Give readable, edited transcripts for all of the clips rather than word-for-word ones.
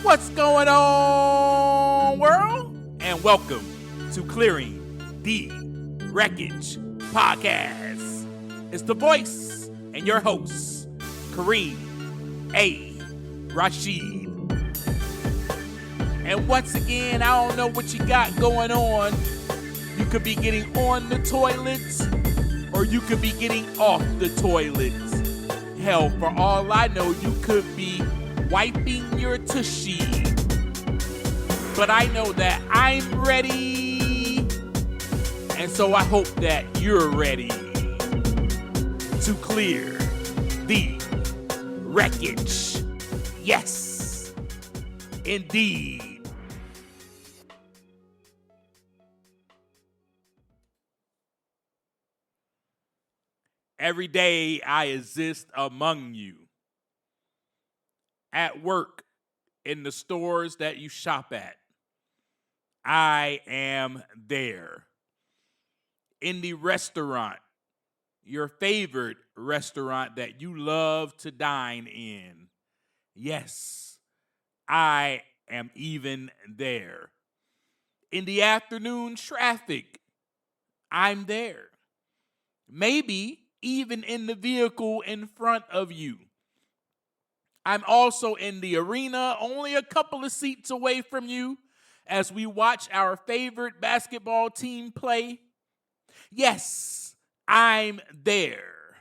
What's going on, world? And welcome to Clearing the Wreckage Podcast. It's the voice and your host, Kareem A. Rashid. And once again, I don't know what you got going on. You could be getting on the toilets, or you could be getting off the toilets. Hell, for all I know, you could be wiping your tushy. But I know that I'm ready, and so I hope that you're ready to clear the wreckage. Yes, indeed. Every day I exist among you. At work, in the stores that you shop at, I am there. In the restaurant, your favorite restaurant that you love to dine in, yes, I am even there. In the afternoon traffic, I'm there. Maybe even in the vehicle in front of you. I'm also in the arena, only a couple of seats away from you, as we watch our favorite basketball team play. Yes, I'm there.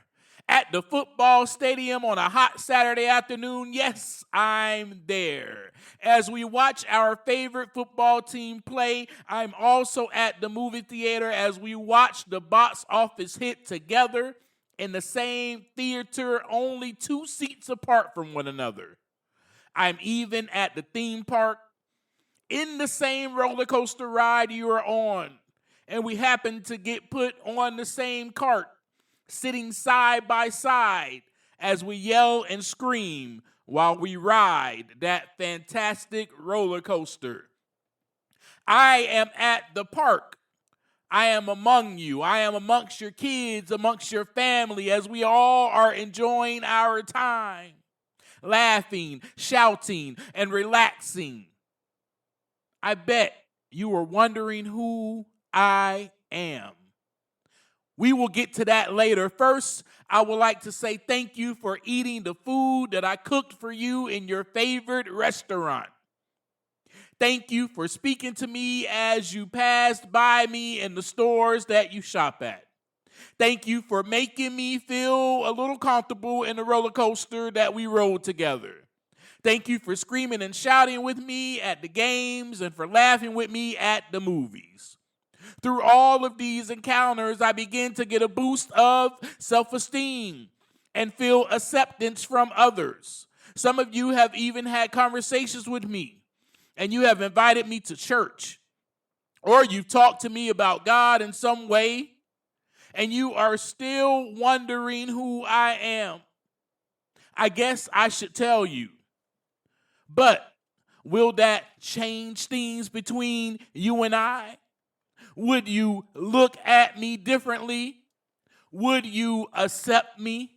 At the football stadium on a hot Saturday afternoon, yes, I'm there. As we watch our favorite football team play, I'm also at the movie theater as we watch the box office hit together in the same theater, only 2 seats apart from one another. I'm even at the theme park, in the same roller coaster ride you are on, and we happen to get put on the same cart, sitting side by side as we yell and scream while we ride that fantastic roller coaster. I am at the park. I am among you. I am amongst your kids, amongst your family, as we all are enjoying our time, laughing, shouting, and relaxing. I bet you are wondering who I am. We will get to that later. First, I would like to say thank you for eating the food that I cooked for you in your favorite restaurant. Thank you for speaking to me as you passed by me in the stores that you shop at. Thank you for making me feel a little comfortable in the roller coaster that we rode together. Thank you for screaming and shouting with me at the games and for laughing with me at the movies. Through all of these encounters, I begin to get a boost of self-esteem and feel acceptance from others. Some of you have even had conversations with me, and you have invited me to church, or you've talked to me about God in some way, and you are still wondering who I am. I guess I should tell you. But will that change things between you and I? Would you look at me differently? Would you accept me?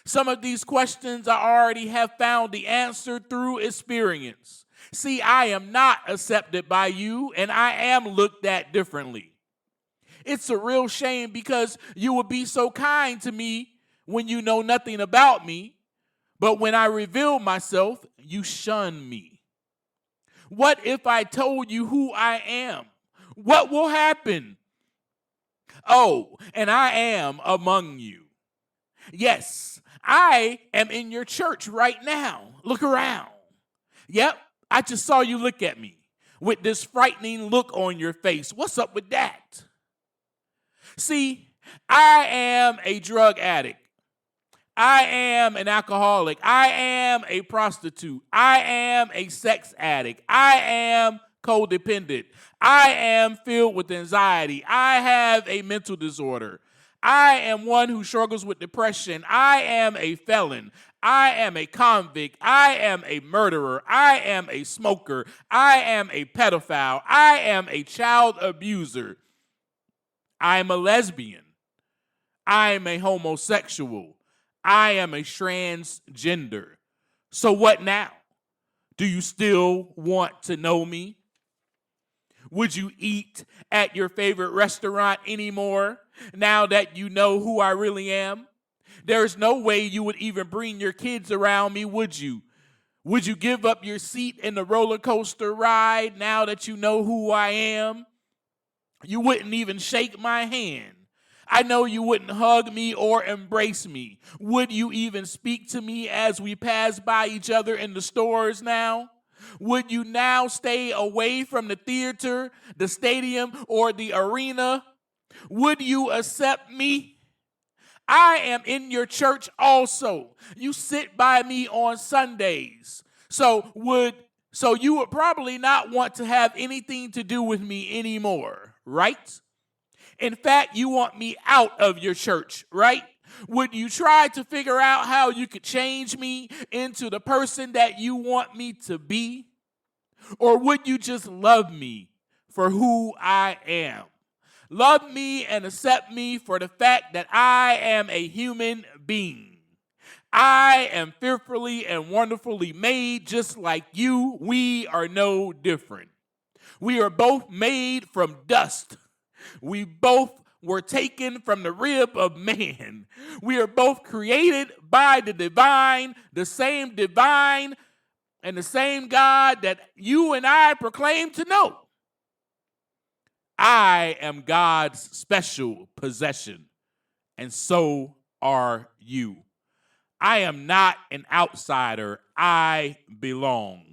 Some of these questions I already have found the answer through experience. See, I am not accepted by you, and I am looked at differently. It's a real shame because you would be so kind to me when you know nothing about me, but when I reveal myself, you shun me. What if I told you who I am? What will happen? Oh, and I am among you. Yes, I am in your church right now. Look around. Yep. I just saw you look at me with this frightening look on your face. What's up with that? See, I am a drug addict. I am an alcoholic. I am a prostitute. I am a sex addict. I am codependent. I am filled with anxiety. I have a mental disorder. I am one who struggles with depression. I am a felon. I am a convict. I am a murderer. I am a smoker. I am a pedophile. I am a child abuser. I am a lesbian. I am a homosexual. I am a transgender. So what now? Do you still want to know me? Would you eat at your favorite restaurant anymore now that you know who I really am? There's no way you would even bring your kids around me, would you? Would you give up your seat in the roller coaster ride now that you know who I am? You wouldn't even shake my hand. I know you wouldn't hug me or embrace me. Would you even speak to me as we pass by each other in the stores now? Would you now stay away from the theater, the stadium, or the arena? Would you accept me? I am in your church also. You sit by me on Sundays. So you would probably not want to have anything to do with me anymore, right? In fact, you want me out of your church, right? Would you try to figure out how you could change me into the person that you want me to be? Or would you just love me for who I am? Love me and accept me for the fact that I am a human being. I am fearfully and wonderfully made just like you. We are no different. We are both made from dust. We both were taken from the rib of man. We are both created by the divine, and the same God that you and I proclaim to know. I am God's special possession, and so are you. I am not an outsider. I belong.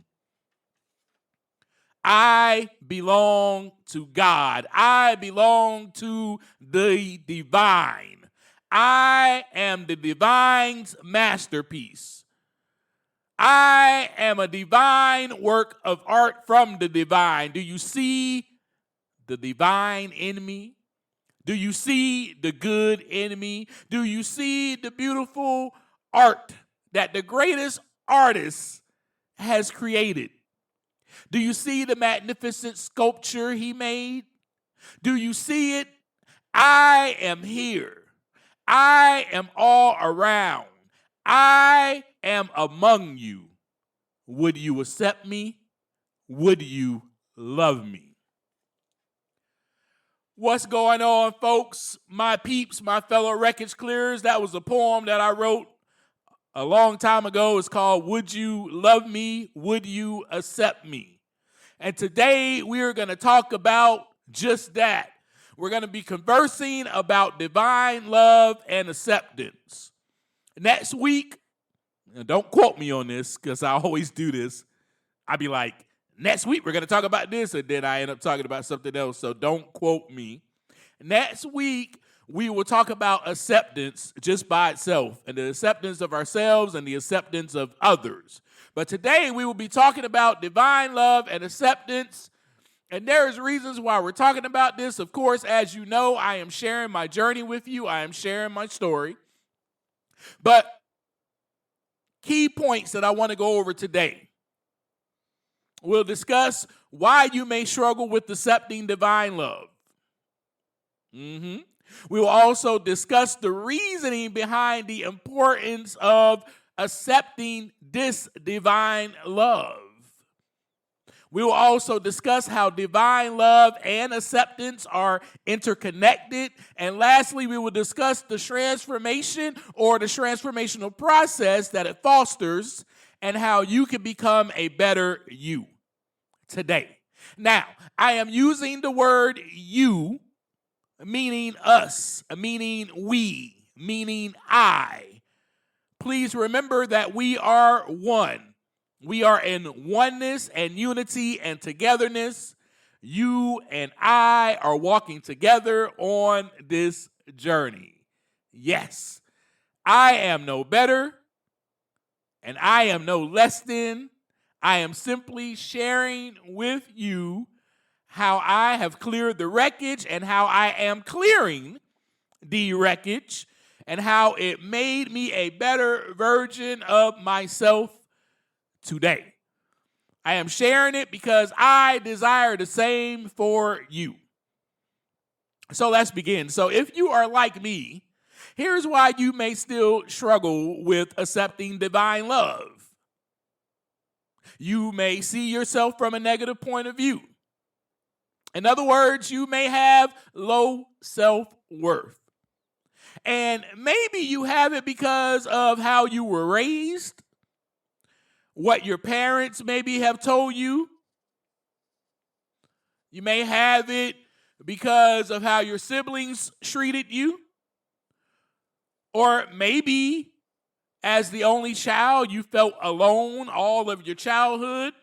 I belong to God. I belong to the divine. I am the divine's masterpiece. I am a divine work of art from the divine. Do you see the divine in me? Do you see the good in me? Do you see the beautiful art that the greatest artist has created? Do you see the magnificent sculpture he made? Do you see it? I am here. I am all around. I am among you. Would you accept me? Would you love me? What's going on, folks? My peeps, my fellow Wreckage Clearers. That was a poem that I wrote a long time ago. It's called Would You Love Me? Would You Accept Me? And today we are going to talk about just that. We're going to be conversing about divine love and acceptance. Next week, and don't quote me on this because I always do this. I'll be like, next week we're going to talk about this, and then I end up talking about something else, so don't quote me. Next week, we will talk about acceptance just by itself, and the acceptance of ourselves and the acceptance of others. But today, we will be talking about divine love and acceptance, and there's reasons why we're talking about this. Of course, as you know, I am sharing my journey with you. I am sharing my story. But key points that I want to go over today. We'll discuss why you may struggle with accepting divine love. We will also discuss the reasoning behind the importance of accepting this divine love. We will also discuss how divine love and acceptance are interconnected. And lastly, we will discuss the transformation or the transformational process that it fosters and how you can become a better you today. Now, I am using the word you, meaning us, meaning we, meaning I. Please remember that we are one. We are in oneness and unity and togetherness. You and I are walking together on this journey. Yes, I am no better and I am no less than. I am simply sharing with you how I have cleared the wreckage and how I am clearing the wreckage and how it made me a better version of myself today. I am sharing it because I desire the same for you. So let's begin. So if you are like me, here's why you may still struggle with accepting divine love. You may see yourself from a negative point of view. In other words, you may have low self-worth. And maybe you have it because of how you were raised, what your parents maybe have told you. You may have it because of how your siblings treated you. Or maybe as the only child, you felt alone all of your childhood.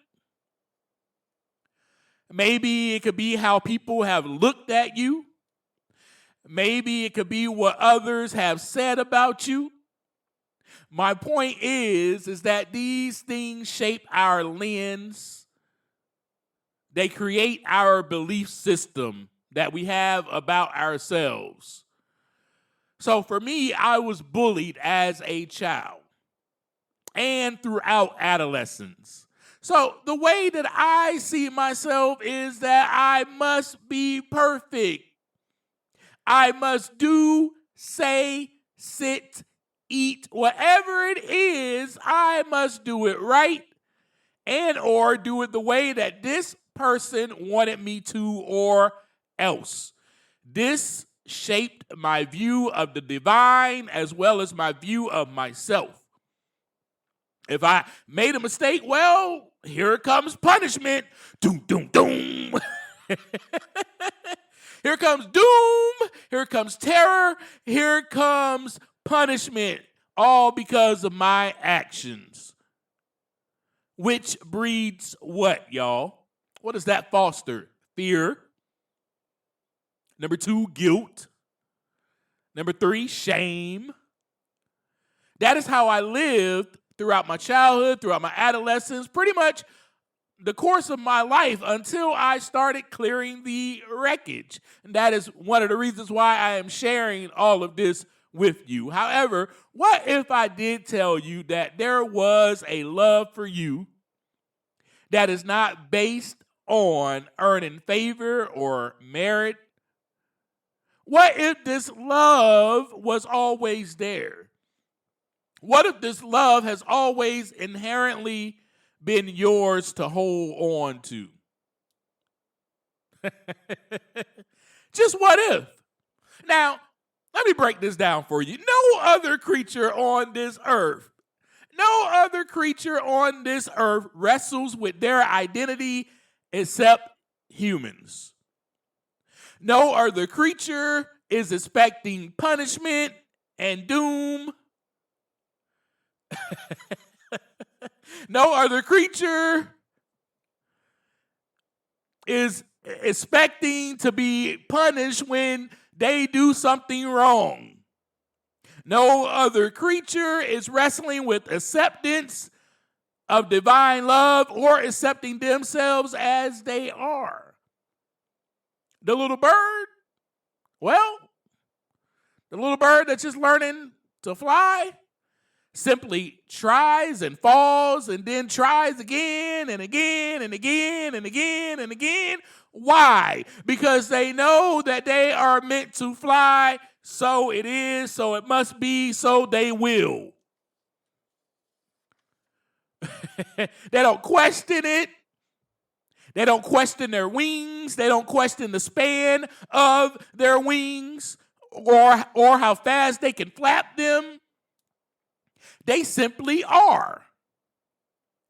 Maybe it could be how people have looked at you. Maybe it could be what others have said about you. My point is that these things shape our lens. They create our belief system that we have about ourselves. So for me, I was bullied as a child and throughout adolescence. So the way that I see myself is that I must be perfect. I must do, say, sit, eat, whatever it is, I must do it right and or do it the way that this person wanted me to or else. This shaped my view of the divine as well as my view of myself. If I made a mistake, well, here comes punishment. Doom, doom, doom. Here comes doom. Here comes terror. Here comes punishment. All because of my actions. Which breeds what, y'all? What does that foster? Fear. Number 2, guilt. Number 3, shame. That is how I lived throughout my childhood, throughout my adolescence, pretty much the course of my life until I started clearing the wreckage. And that is one of the reasons why I am sharing all of this with you. However, what if I did tell you that there was a love for you that is not based on earning favor or merit? What if this love was always there? What if this love has always inherently been yours to hold on to? Just what if? Now, let me break this down for you. No other creature on this earth, wrestles with their identity except humans. No other creature is expecting punishment and doom. No other creature is expecting to be punished when they do something wrong. No other creature is wrestling with acceptance of divine love or accepting themselves as they are. The little bird, well, the little bird that's just learning to fly simply tries and falls and then tries again and again and again and again and again. Why? Because they know that they are meant to fly, so it is, so it must be, so they will. They don't question it. They don't question their wings. They don't question the span of their wings or how fast they can flap them. They simply are.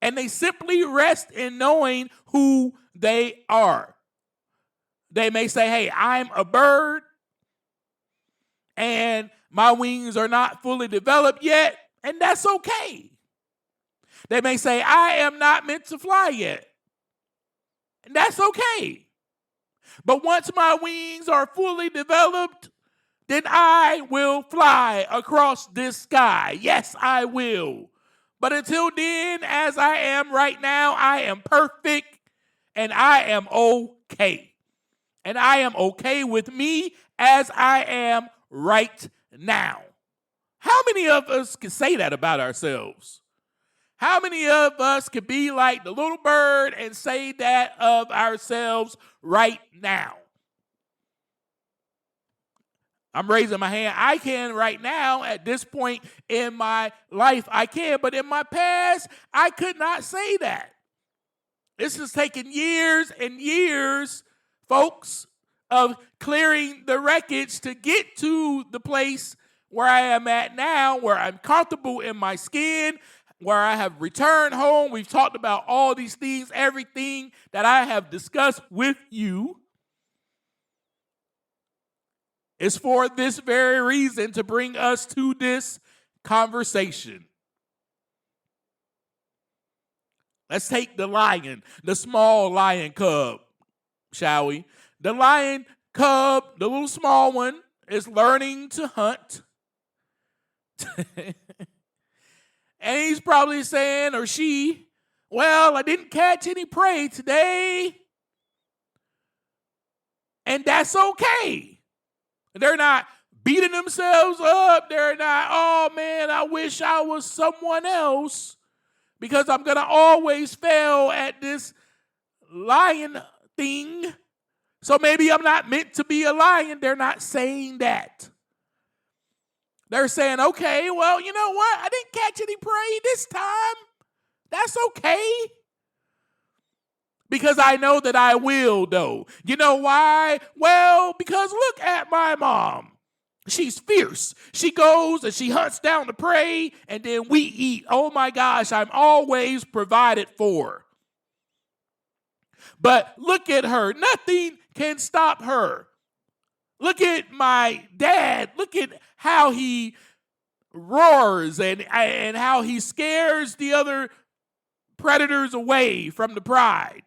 And they simply rest in knowing who they are. They may say, hey, I'm a bird and my wings are not fully developed yet, and that's okay. They may say, I am not meant to fly yet, and that's okay. But once my wings are fully developed, then I will fly across this sky. Yes, I will. But until then, as I am right now, I am perfect and I am okay. And I am okay with me as I am right now. How many of us can say that about ourselves? How many of us could be like the little bird and say that of ourselves right now? I'm raising my hand. I can right now at this point in my life. I can. But in my past, I could not say that. This has taken years and years, folks, of clearing the wreckage to get to the place where I am at now, where I'm comfortable in my skin, where I have returned home. We've talked about all these things, everything that I have discussed with you is for this very reason, to bring us to this conversation. Let's take the lion, the small lion cub, shall we? The lion cub, the little small one, is learning to hunt. And he's probably saying, or she, well, I didn't catch any prey today. And that's okay. They're not beating themselves up. They're not, oh man, I wish I was someone else because I'm going to always fail at this lion thing. So maybe I'm not meant to be a lion. They're not saying that. They're saying, okay, well, you know what? I didn't catch any prey this time. That's okay. Because I know that I will, though. You know why? Well, because look at my mom. She's fierce. She goes and she hunts down the prey, and then we eat. Oh, my gosh, I'm always provided for. But look at her. Nothing can stop her. Look at my dad. Look at how he roars and how he scares the other predators away from the pride.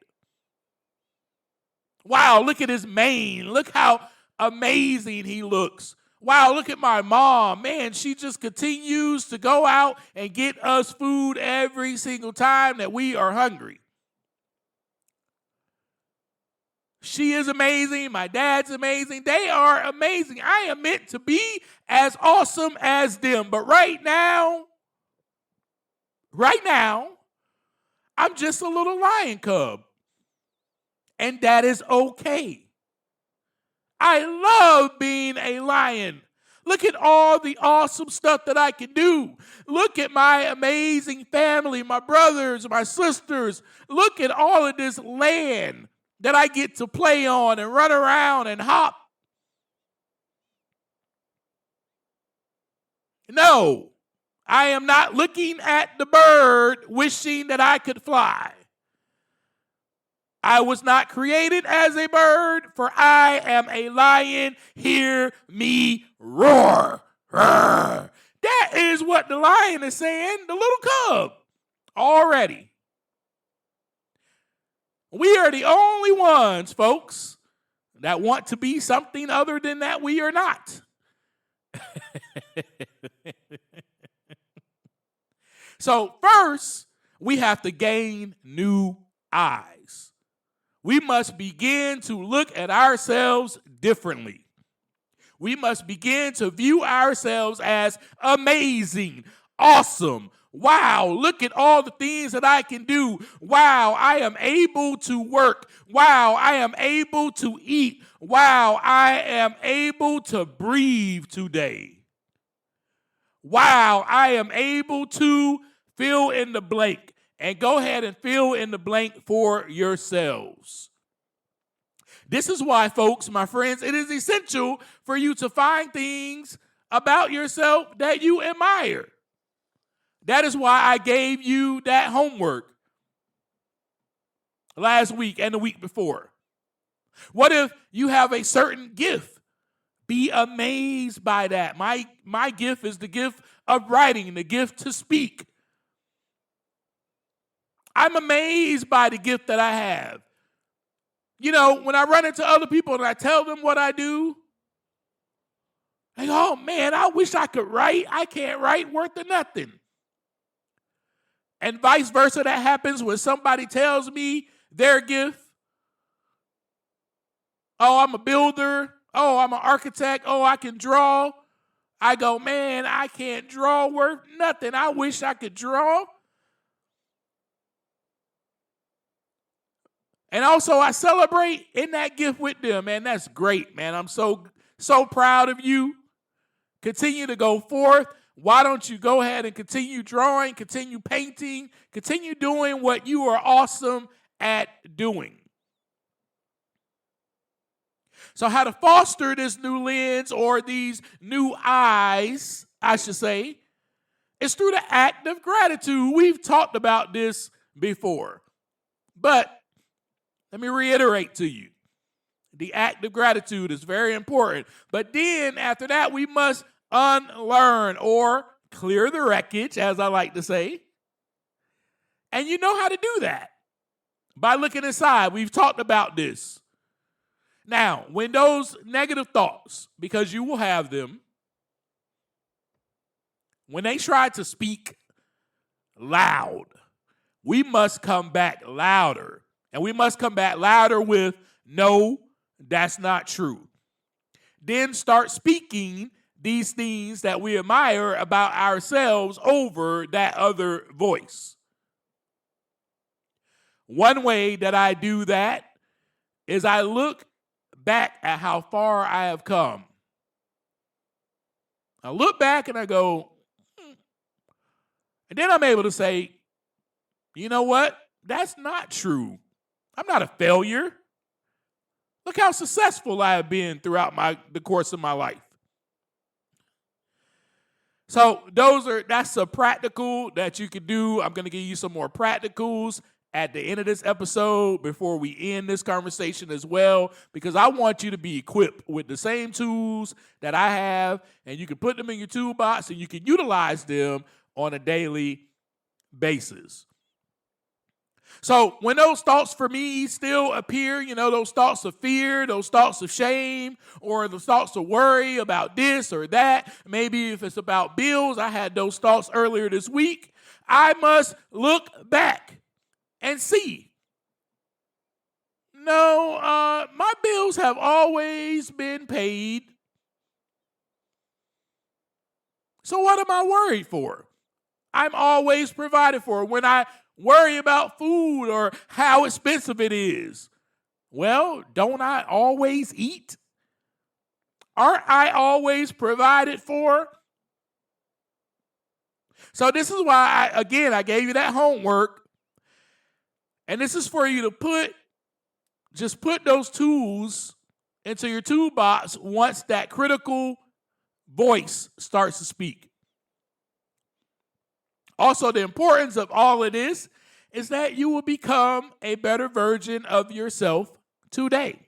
Wow, look at his mane. Look how amazing he looks. Wow, look at my mom. Man, she just continues to go out and get us food every single time that we are hungry. She is amazing. My dad's amazing. They are amazing. I am meant to be as awesome as them. But right now, I'm just a little lion cub. And that is okay. I love being a lion. Look at all the awesome stuff that I can do. Look at my amazing family, my brothers, my sisters. Look at all of this land that I get to play on and run around and hop. No, I am not looking at the bird wishing that I could fly. I was not created as a bird, for I am a lion. Hear me roar. Roar. That is what the lion is saying, the little cub, already. We are the only ones, folks, that want to be something other than that we are not. So first, we have to gain new eyes. We must begin to look at ourselves differently. We must begin to view ourselves as amazing, awesome. Wow, look at all the things that I can do. Wow, I am able to work. Wow, I am able to eat. Wow, I am able to breathe today. Wow, I am able to fill in the blank. And go ahead and fill in the blank for yourselves. This is why, folks, my friends, it is essential for you to find things about yourself that you admire. That is why I gave you that homework last week and the week before. What if you have a certain gift? Be amazed by that. My gift is the gift of writing, the gift to speak. I'm amazed by the gift that I have. You know, when I run into other people and I tell them what I do, they go, oh man, I wish I could write. I can't write worth of nothing. And vice versa, that happens when somebody tells me their gift. Oh, I'm a builder. Oh, I'm an architect. Oh, I can draw. I go, man, I can't draw worth nothing. I wish I could draw. And also, I celebrate in that gift with them, man. That's great, man. I'm so proud of you. Continue to go forth. Why don't you go ahead and continue drawing, continue painting, continue doing what you are awesome at doing. So how to foster this new lens or these new eyes, I should say, is through the act of gratitude. We've talked about this before, but let me reiterate to you. The act of gratitude is very important. But then after that, we must unlearn or clear the wreckage, as I like to say. And you know how to do that by looking inside. We've talked about this. Now, when those negative thoughts, because you will have them, when they try to speak loud, we must come back louder. And we must come back louder with, no, that's not true. Then start speaking these things that we admire about ourselves over that other voice. One way that I do that is I look back at how far I have come. I look back and I go, and then I'm able to say, you know what? That's not true. I'm not a failure. Look how successful I have been throughout the course of my life. So that's a practical that you can do. I'm going to give you some more practicals at the end of this episode before we end this conversation as well, because I want you to be equipped with the same tools that I have, and you can put them in your toolbox and you can utilize them on a daily basis. So when those thoughts for me still appear, those thoughts of fear, those thoughts of shame, or those thoughts of worry about this or that, maybe if it's about bills, I had those thoughts earlier this week, I must look back and see. No, my bills have always been paid. So what am I worried for? I'm always provided for. When I worry about food or how expensive it is, well, don't I always eat? Aren't I always provided for? So this is why, I gave you that homework. And this is for you to put those tools into your toolbox once that critical voice starts to speak. Also, the importance of all of this is that you will become a better version of yourself today.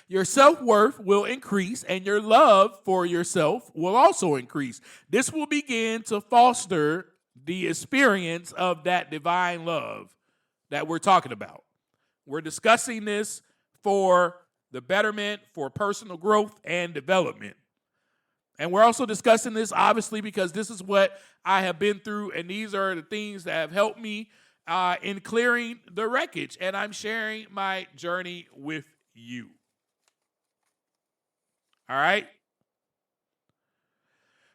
Your self-worth will increase and your love for yourself will also increase. This will begin to foster the experience of that divine love that we're talking about. We're discussing this for the betterment, for personal growth and development. And we're also discussing this, obviously, because this is what I have been through, and these are the things that have helped me in clearing the wreckage, and I'm sharing my journey with you. All right?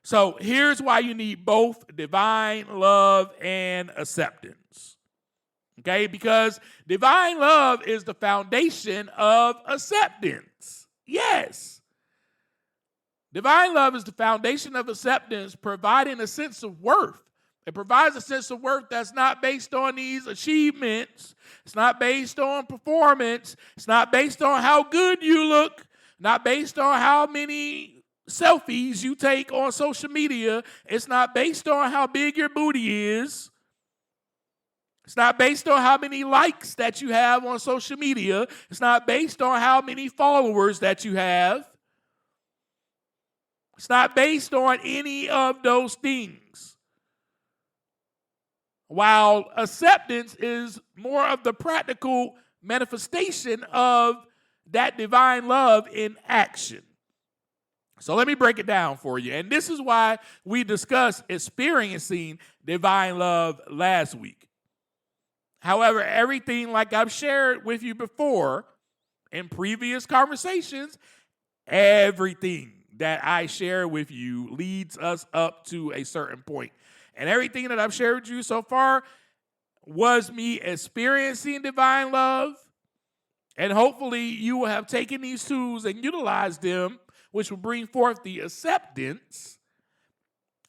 So here's why you need both divine love and acceptance. Okay? Because divine love is the foundation of acceptance. Yes. Divine love is the foundation of acceptance, providing a sense of worth. It provides a sense of worth that's not based on these achievements. It's not based on performance. It's not based on how good you look. Not based on how many selfies you take on social media. It's not based on how big your booty is. It's not based on how many likes that you have on social media. It's not based on how many followers that you have. It's not based on any of those things. While acceptance is more of the practical manifestation of that divine love in action. So let me break it down for you. And this is why we discussed experiencing divine love last week. However, everything like I've shared with you before in previous conversations, everything that I share with you leads us up to a certain point. And everything that I've shared with you so far was me experiencing divine love. And hopefully you will have taken these tools and utilized them, which will bring forth the acceptance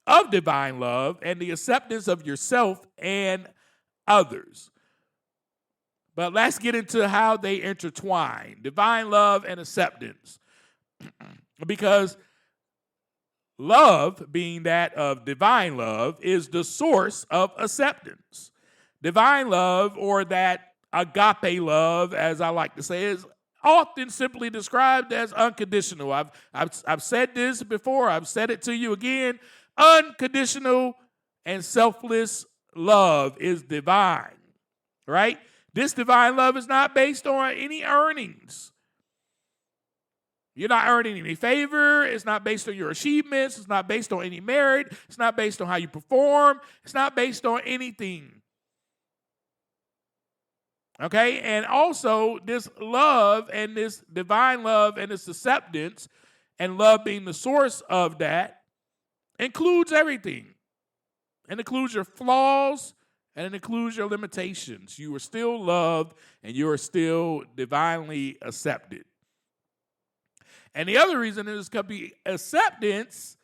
of divine love and the acceptance of yourself and others. But let's get into how they intertwine, divine love and acceptance. Because love, being that of divine love, is the source of acceptance. Divine love, or that agape love, as I like to say, is often simply described as unconditional. I've said this before. I've said it to you again. Unconditional and selfless love is divine, right? This divine love is not based on any earnings. You're not earning any favor. It's not based on your achievements. It's not based on any merit. It's not based on how you perform. It's not based on anything. Okay? And also, this love and this divine love and this acceptance and love being the source of that includes everything. It includes your flaws and it includes your limitations. You are still loved and you are still divinely accepted. And the other reason is because acceptance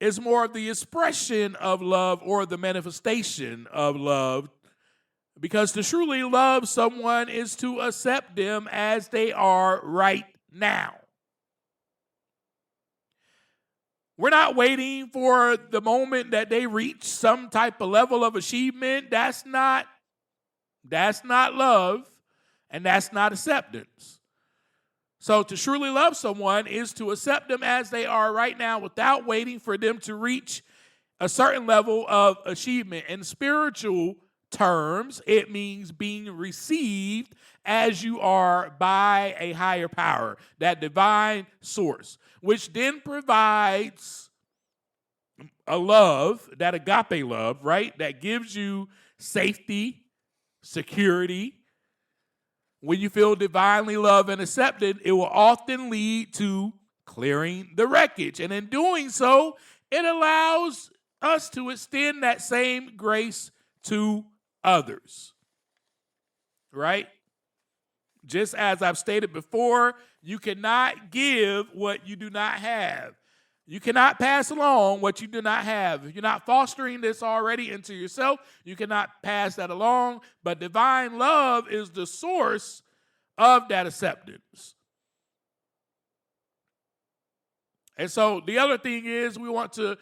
is more of the expression of love or the manifestation of love. Because to truly love someone is to accept them as they are right now. We're not waiting for the moment that they reach some type of level of achievement. That's not love, and that's not acceptance. So to truly love someone is to accept them as they are right now without waiting for them to reach a certain level of achievement. In spiritual terms, it means being received as you are by a higher power, that divine source, which then provides a love, that agape love, right, that gives you safety, security. When you feel divinely loved and accepted, it will often lead to clearing the wreckage. And in doing so, it allows us to extend that same grace to others. Right? Just as I've stated before, you cannot give what you do not have. You cannot pass along what you do not have. If you're not fostering this already into yourself, you cannot pass that along. But divine love is the source of that acceptance. And so the other thing is we want to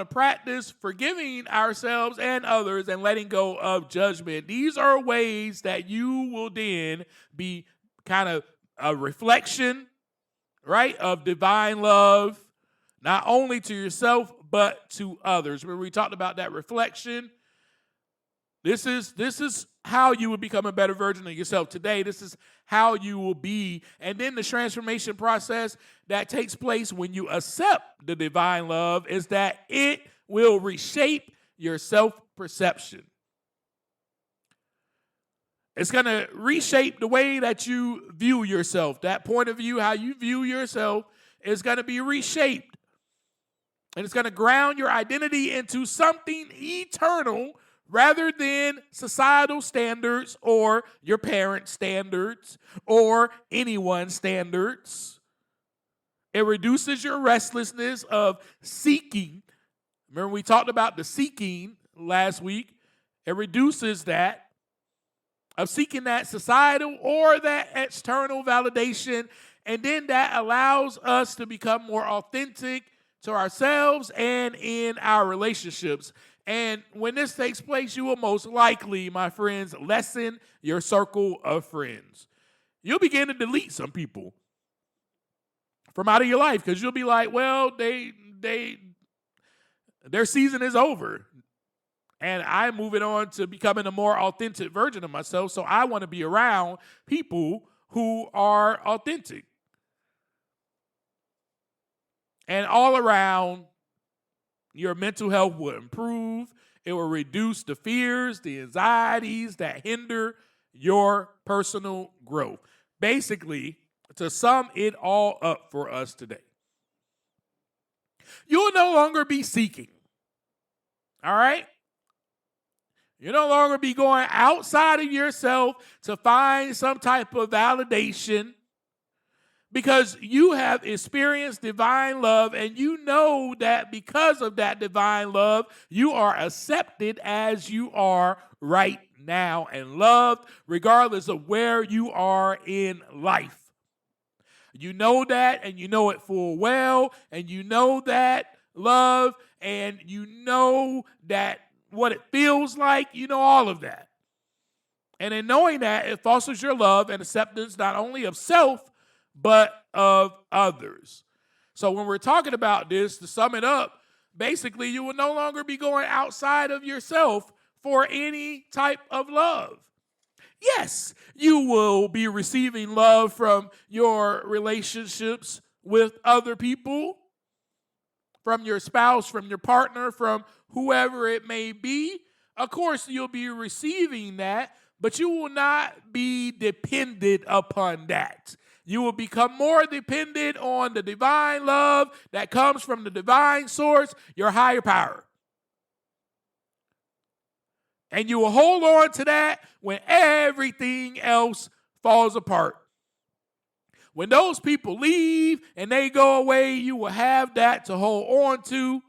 practice forgiving ourselves and others and letting go of judgment. These are ways that you will then be kind of a reflection, right, of divine love, not only to yourself, but to others. When we talked about that reflection, this is how you will become a better version of yourself today. This is how you will be. And then the transformation process that takes place when you accept the divine love is that it will reshape your self-perception. It's going to reshape the way that you view yourself. That point of view, how you view yourself, is going to be reshaped. And it's going to ground your identity into something eternal rather than societal standards or your parents' standards or anyone's standards. It reduces your restlessness of seeking. Remember we talked about the seeking last week. It reduces that, of seeking that societal or that external validation. And then that allows us to become more authentic to ourselves and in our relationships. And when this takes place, you will most likely, my friends, lessen your circle of friends. You'll begin to delete some people from out of your life because you'll be like, well, their season is over. And I'm moving on to becoming a more authentic version of myself. So I want to be around people who are authentic. And all around, your mental health will improve. It will reduce the fears, the anxieties that hinder your personal growth. Basically, to sum it all up for us today, you'll no longer be seeking. All right? You'll no longer be going outside of yourself to find some type of validation, because you have experienced divine love and you know that because of that divine love, you are accepted as you are right now and loved regardless of where you are in life. You know that, and you know it full well, and you know that love, and you know that what it feels like, you know all of that. And in knowing that, it fosters your love and acceptance not only of self, but of others. So when we're talking about this, to sum it up, basically you will no longer be going outside of yourself for any type of love. Yes, you will be receiving love from your relationships with other people, from your spouse, from your partner, from whoever it may be. Of course, you'll be receiving that, but you will not be dependent upon that. You will become more dependent on the divine love that comes from the divine source, your higher power. And you will hold on to that when everything else falls apart. When those people leave and they go away, you will have that to hold on to.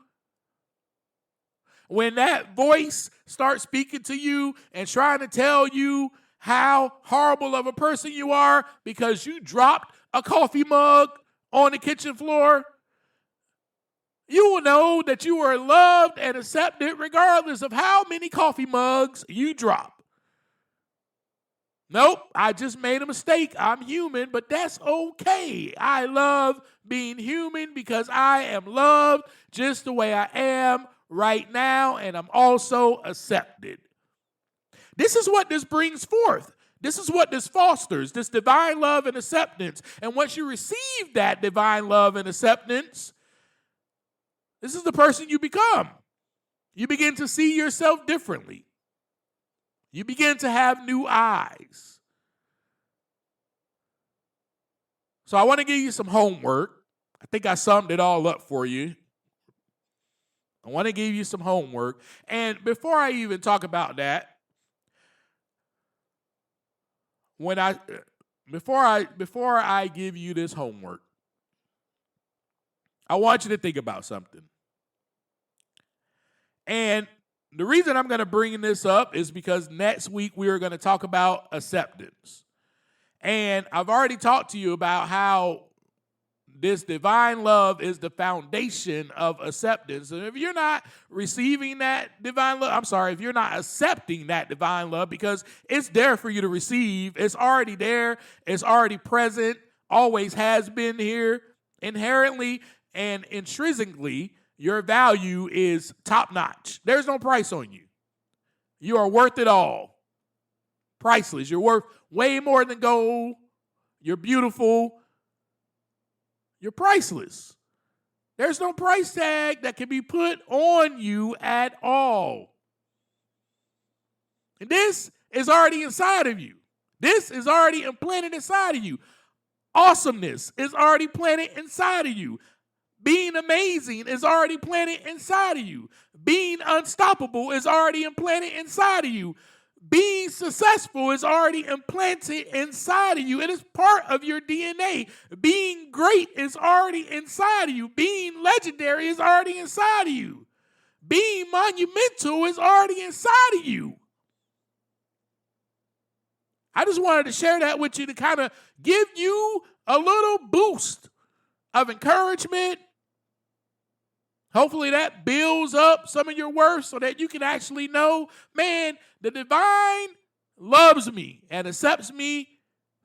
When that voice starts speaking to you and trying to tell you how horrible of a person you are because you dropped a coffee mug on the kitchen floor, you will know that you are loved and accepted regardless of how many coffee mugs you drop. Nope, I just made a mistake. I'm human, but that's okay. I love being human because I am loved just the way I am right now, and I'm also accepted. This is what this brings forth. This is what this fosters, this divine love and acceptance. And once you receive that divine love and acceptance, this is the person you become. You begin to see yourself differently. You begin to have new eyes. So I want to give you some homework. I think I summed it all up for you. I want to give you some homework. And before I even talk about that, before I give you this homework, I want you to think about something. And the reason I'm going to bring this up is because next week we are going to talk about acceptance. And I've already talked to you about how this divine love is the foundation of acceptance. And if you're not receiving that divine love, if you're not accepting that divine love, because it's there for you to receive, it's already there, it's already present, always has been here, inherently and intrinsically, your value is top notch. There's no price on you. You are worth it all. Priceless. You're worth way more than gold. You're beautiful. You're priceless. There's no price tag that can be put on you at all. And this is already inside of you. This is already implanted inside of you. Awesomeness is already planted inside of you. Being amazing is already planted inside of you. Being unstoppable is already implanted inside of you. Being successful is already implanted inside of you. It is part of your DNA. Being great is already inside of you. Being legendary is already inside of you. Being monumental is already inside of you. I just wanted to share that with you to kind of give you a little boost of encouragement. Hopefully that builds up some of your worth so that you can actually know, man, the divine loves me and accepts me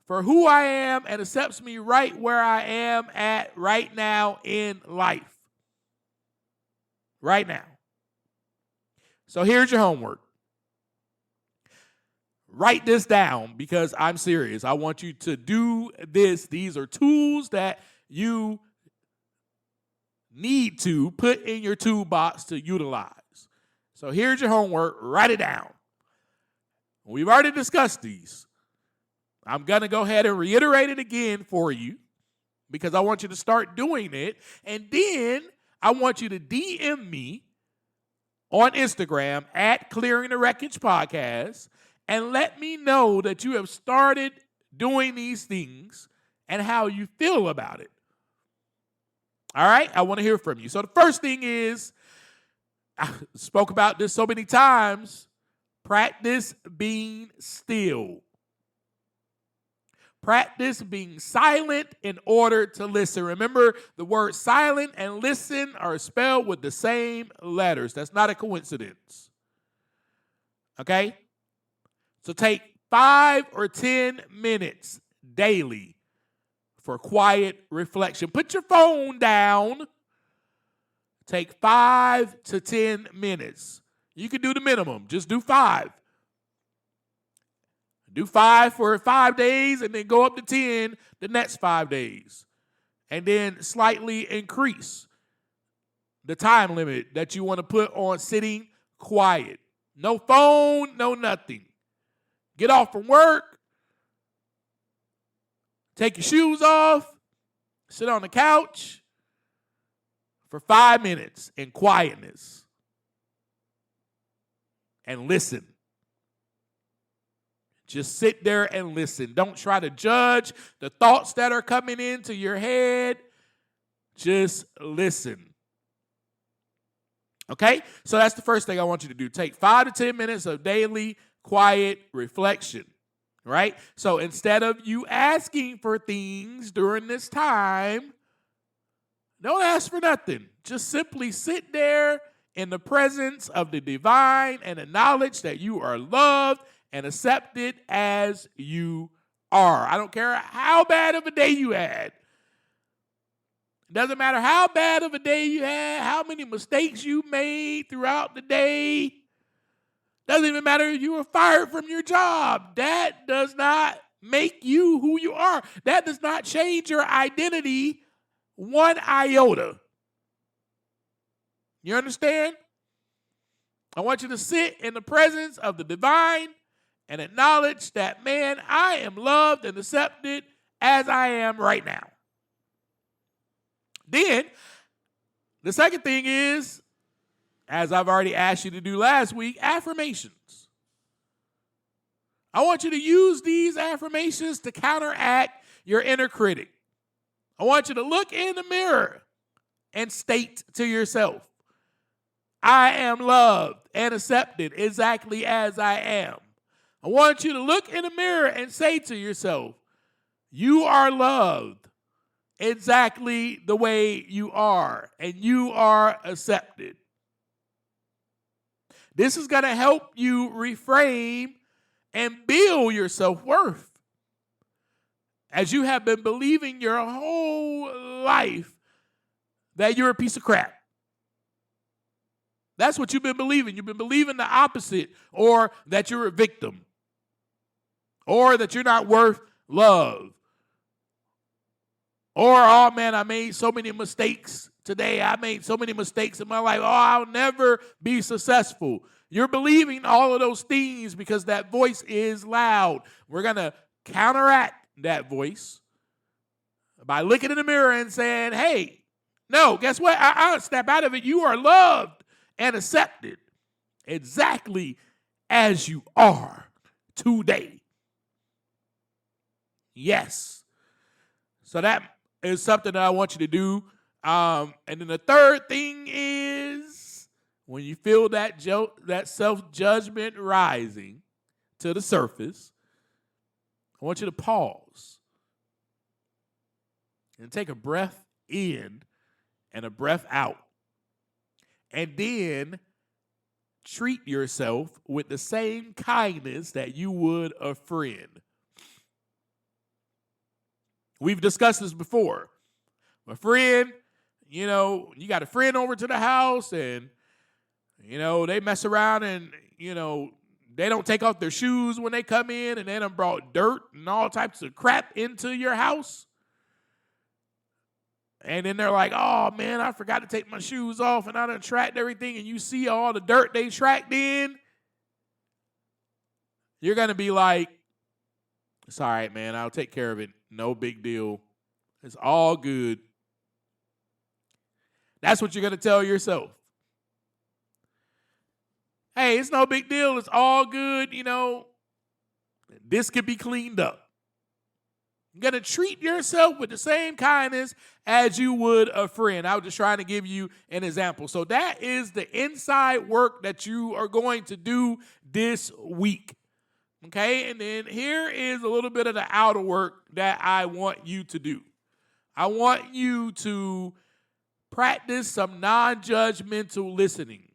for who I am and accepts me right where I am at right now in life. Right now. So here's your homework. Write this down because I'm serious. I want you to do this. These are tools that you need to put in your toolbox to utilize. So here's your homework. Write it down. We've already discussed these. I'm going to go ahead and reiterate it again for you because I want you to start doing it. And then I want you to DM me on Instagram at Clearing the Wreckage Podcast and let me know that you have started doing these things and how you feel about it. All right? I want to hear from you. So the first thing is, I spoke about this so many times, Practice being still. Practice being silent in order to listen. Remember, the word silent and listen are spelled with the same letters. That's not a coincidence. Okay? So take 5 or 10 minutes daily for quiet reflection. Put your phone down. Take 5 to 10 minutes. You can do the minimum. Just do 5. Do 5 for 5 days and then go up to 10 the next 5 days. And then slightly increase the time limit that you want to put on sitting quiet. No phone, no nothing. Get off from work. Take your shoes off. Sit on the couch for 5 minutes in quietness. And listen. Just sit there and listen. Don't try to judge the thoughts that are coming into your head. Just listen. Okay? So that's the first thing I want you to do. Take 5 to 10 minutes of daily quiet reflection. Right? So instead of you asking for things during this time, don't ask for nothing. Just simply sit there in the presence of the divine and acknowledge that you are loved and accepted as you are. I don't care how bad of a day you had. It doesn't matter how bad of a day you had, how many mistakes you made throughout the day. Doesn't even matter if you were fired from your job. That does not make you who you are. That does not change your identity one iota. You understand? I want you to sit in the presence of the divine and acknowledge that, man, I am loved and accepted as I am right now. Then, the second thing is, as I've already asked you to do last week, affirmations. I want you to use these affirmations to counteract your inner critic. I want you to look in the mirror and state to yourself, I am loved and accepted exactly as I am. I want you to look in the mirror and say to yourself, you are loved exactly the way you are, and you are accepted. This is going to help you reframe and build your self-worth. As you have been believing your whole life that you're a piece of crap. That's what you've been believing. You've been believing the opposite, or that you're a victim, or that you're not worth love, or, oh man, I made so many mistakes today. I made so many mistakes in my life. Oh, I'll never be successful. You're believing all of those things because that voice is loud. We're going to counteract that voice by looking in the mirror and saying, hey, no, guess what? I'll snap out of it. You are loved and accepted exactly as you are today. Yes. So that is something that I want you to do. And then the third thing is, when you feel that self-judgment rising to the surface, I want you to pause and take a breath in and a breath out. And then treat yourself with the same kindness that you would a friend. We've discussed this before. A friend, you got a friend over to the house and, they mess around and, they don't take off their shoes when they come in, and they done brought dirt and all types of crap into your house. And then they're like, oh, man, I forgot to take my shoes off, and I done tracked everything, and you see all the dirt they tracked in. You're going to be like, it's all right, man, I'll take care of it. No big deal. It's all good. That's what you're going to tell yourself. Hey, it's no big deal. It's all good. This could be cleaned up. You're going to treat yourself with the same kindness as you would a friend. I was just trying to give you an example. So that is the inside work that you are going to do this week. Okay, and then here is a little bit of the outer work that I want you to do. I want you to practice some non-judgmental listening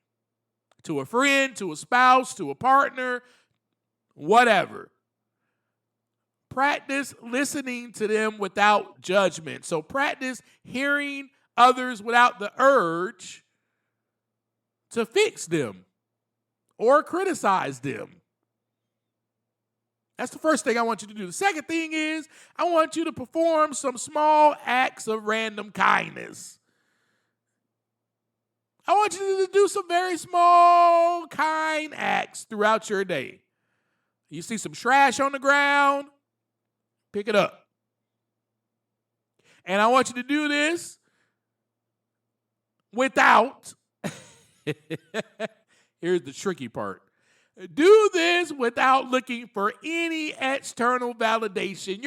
to a friend, to a spouse, to a partner, whatever. Practice listening to them without judgment. So practice hearing others without the urge to fix them or criticize them. That's the first thing I want you to do. The second thing is I want you to perform some small acts of random kindness. I want you to do some very small, kind acts throughout your day. You see some trash on the ground, pick it up. And I want you to do this without, here's the tricky part. Do this without looking for any external validation.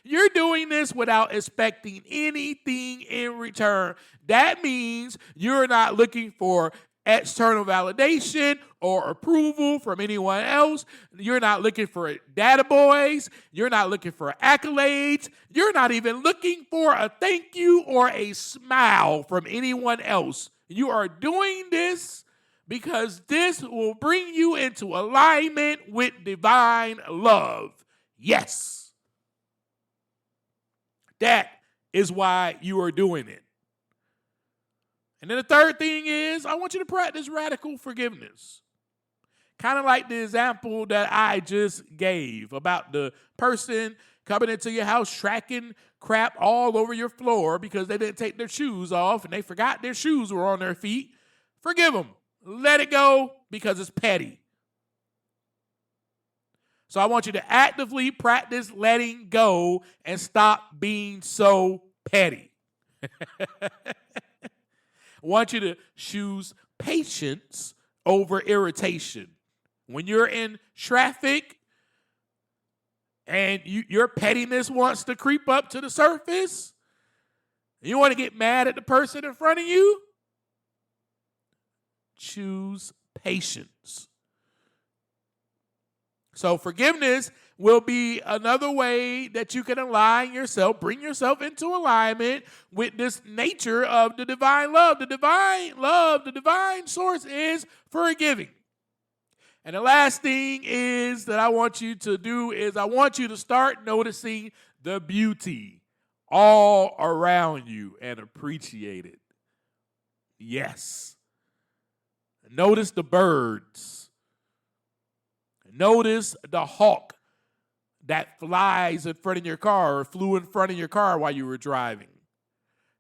You're doing this without expecting anything in return. That means you're not looking for external validation or approval from anyone else. You're not looking for data boys. You're not looking for accolades. You're not even looking for a thank you or a smile from anyone else. You are doing this because this will bring you into alignment with divine love. Yes. That is why you are doing it. And then the third thing is, I want you to practice radical forgiveness. Kind of like the example that I just gave about the person coming into your house tracking crap all over your floor because they didn't take their shoes off and they forgot their shoes were on their feet. Forgive them. Let it go because it's petty. So I want you to actively practice letting go and stop being so petty. I want you to choose patience over irritation. When you're in traffic and your pettiness wants to creep up to the surface, you want to get mad at the person in front of you, choose patience. So forgiveness will be another way that you can align yourself, bring yourself into alignment with this nature of the divine love. The divine source is forgiving. And the last thing is that I want you to do is I want you to start noticing the beauty all around you and appreciate it. Yes. Notice the birds. Notice the hawk that flies in front of your car or flew in front of your car while you were driving.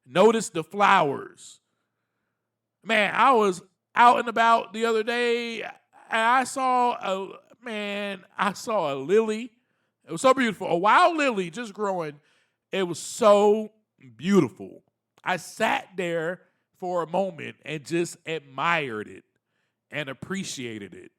Notice the flowers. Man, I was out and about the other day and I saw a lily. It was so beautiful. A wild lily just growing. It was so beautiful. I sat there for a moment and just admired it and appreciated it.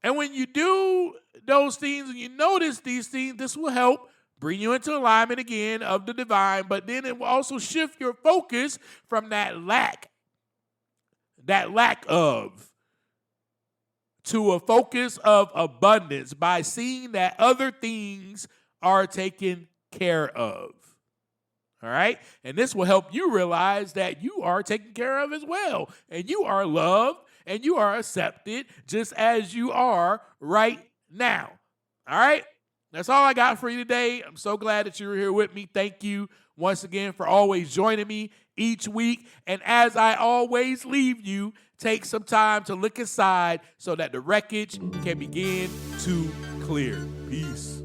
And when you do those things and you notice these things, this will help bring you into alignment again of the divine, but then it will also shift your focus from that lack of, to a focus of abundance by seeing that other things are taken care of. All right? And this will help you realize that you are taken care of as well. And you are loved and you are accepted just as you are right now. All right? That's all I got for you today. I'm so glad that you were here with me. Thank you once again for always joining me each week. And as I always leave you, take some time to look inside so that the wreckage can begin to clear. Peace.